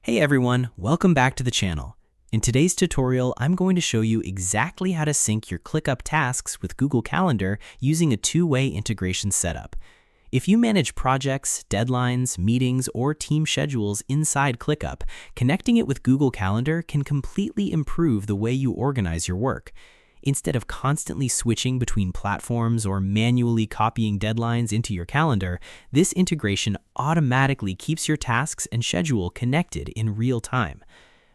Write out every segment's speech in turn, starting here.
Hey everyone, welcome back to the channel. In today's tutorial, I'm going to show you exactly how to sync your Clickup tasks with Google Calendar using a two-way integration setup. If you manage projects, deadlines, meetings, or team schedules inside Clickup, connecting it with Google Calendar can completely improve the way you organize your work. Instead of constantly switching between platforms or manually copying deadlines into your calendar, this integration automatically keeps your tasks and schedule connected in real time.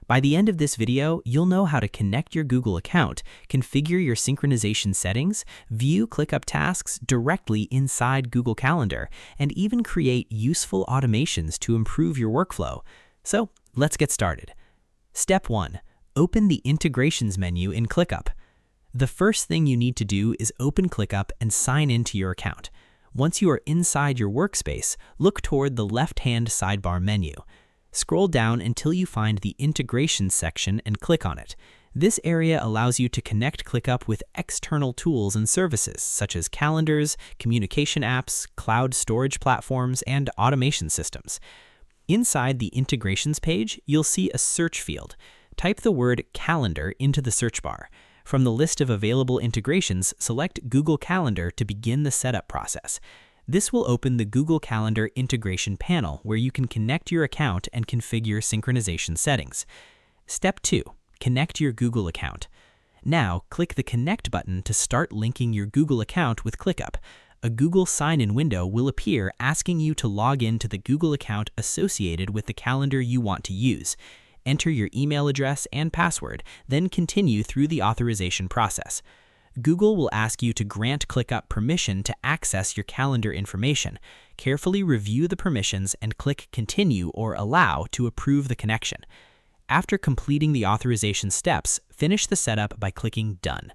By the end of this video, you'll know how to connect your Google account, configure your synchronization settings, view ClickUp tasks directly inside Google Calendar, and even create useful automations to improve your workflow. So let's get started. Step 1. Open the Integrations menu in ClickUp. The first thing you need to do is open ClickUp and sign into your account. Once you are inside your workspace, look toward the left-hand sidebar menu. Scroll down until you find the Integrations section and click on it. This area allows you to connect ClickUp with external tools and services such as calendars, communication apps, cloud storage platforms, and automation systems. Inside the Integrations page, you'll see a search field. Type the word Calendar into the search bar. From the list of available integrations, select Google Calendar to begin the setup process. This will open the Google Calendar integration panel where you can connect your account and configure synchronization settings. Step 2. Connect your Google account. Now, click the Connect button to start linking your Google account with ClickUp. A Google sign-in window will appear asking you to log in to the Google account associated with the calendar you want to use. Enter your email address and password, then continue through the authorization process. Google will ask you to grant ClickUp permission to access your calendar information. Carefully review the permissions and click Continue or Allow to approve the connection. After completing the authorization steps, finish the setup by clicking Done.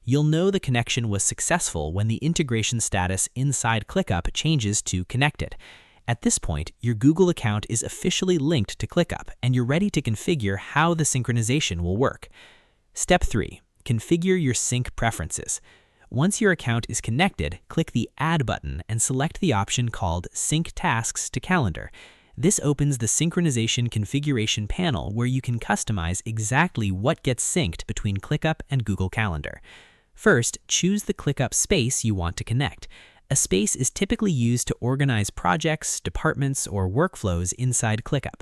You'll know the connection was successful when the integration status inside ClickUp changes to Connected. At this point, your Google account is officially linked to ClickUp, and you're ready to configure how the synchronization will work. Step 3. Configure your sync preferences. Once your account is connected, click the Add button and select the option called Sync Tasks to Calendar. This opens the synchronization configuration panel where you can customize exactly what gets synced between ClickUp and Google Calendar. First, choose the ClickUp space you want to connect. A space is typically used to organize projects, departments, or workflows inside ClickUp.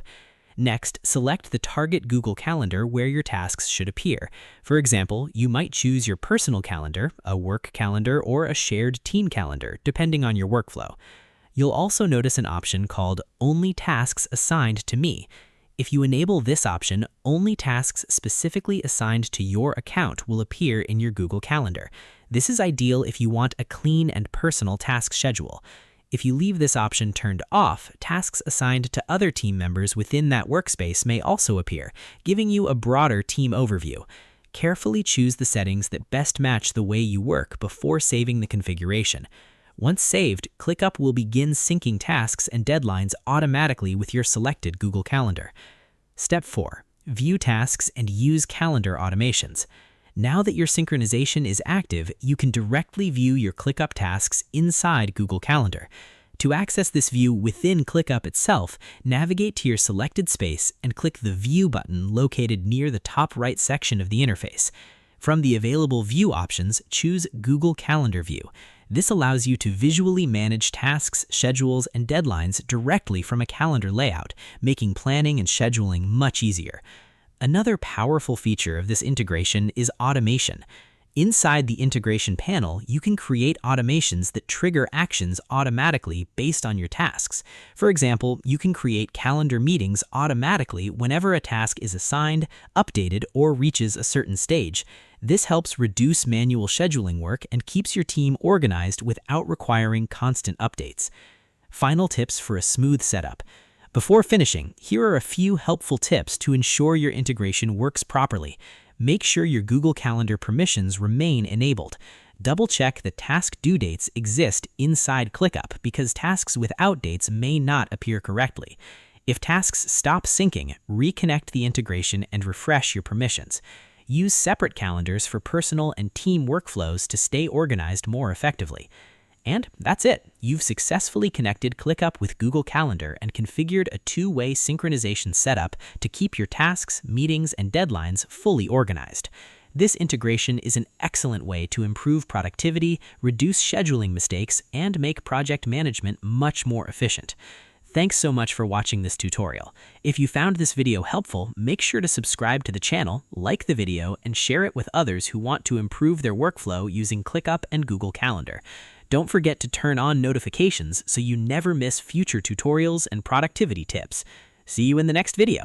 Next, select the target Google Calendar where your tasks should appear. For example, you might choose your personal calendar, a work calendar, or a shared team calendar, depending on your workflow. You'll also notice an option called Only Tasks Assigned to Me. If you enable this option, only tasks specifically assigned to your account will appear in your Google Calendar. This is ideal if you want a clean and personal task schedule. If you leave this option turned off, tasks assigned to other team members within that workspace may also appear, giving you a broader team overview. Carefully choose the settings that best match the way you work before saving the configuration. Once saved, ClickUp will begin syncing tasks and deadlines automatically with your selected Google Calendar. Step 4. View tasks and use calendar automations. Now that your synchronization is active, you can directly view your ClickUp tasks inside Google Calendar. To access this view within ClickUp itself, navigate to your selected space and click the View button located near the top right section of the interface. From the available view options, choose Google Calendar View. This allows you to visually manage tasks, schedules, and deadlines directly from a calendar layout, making planning and scheduling much easier. Another powerful feature of this integration is automation. Inside the integration panel, you can create automations that trigger actions automatically based on your tasks. For example, you can create calendar meetings automatically whenever a task is assigned, updated, or reaches a certain stage. This helps reduce manual scheduling work and keeps your team organized without requiring constant updates. Final tips for a smooth setup. Before finishing, here are a few helpful tips to ensure your integration works properly. Make sure your Google Calendar permissions remain enabled. Double-check that task due dates exist inside ClickUp because tasks without dates may not appear correctly. If tasks stop syncing, reconnect the integration and refresh your permissions. Use separate calendars for personal and team workflows to stay organized more effectively. And that's it. You've successfully connected ClickUp with Google Calendar and configured a two-way synchronization setup to keep your tasks, meetings, and deadlines fully organized. This integration is an excellent way to improve productivity, reduce scheduling mistakes, and make project management much more efficient. Thanks so much for watching this tutorial. If you found this video helpful, make sure to subscribe to the channel, like the video, and share it with others who want to improve their workflow using ClickUp and Google Calendar. Don't forget to turn on notifications so you never miss future tutorials and productivity tips. See you in the next video.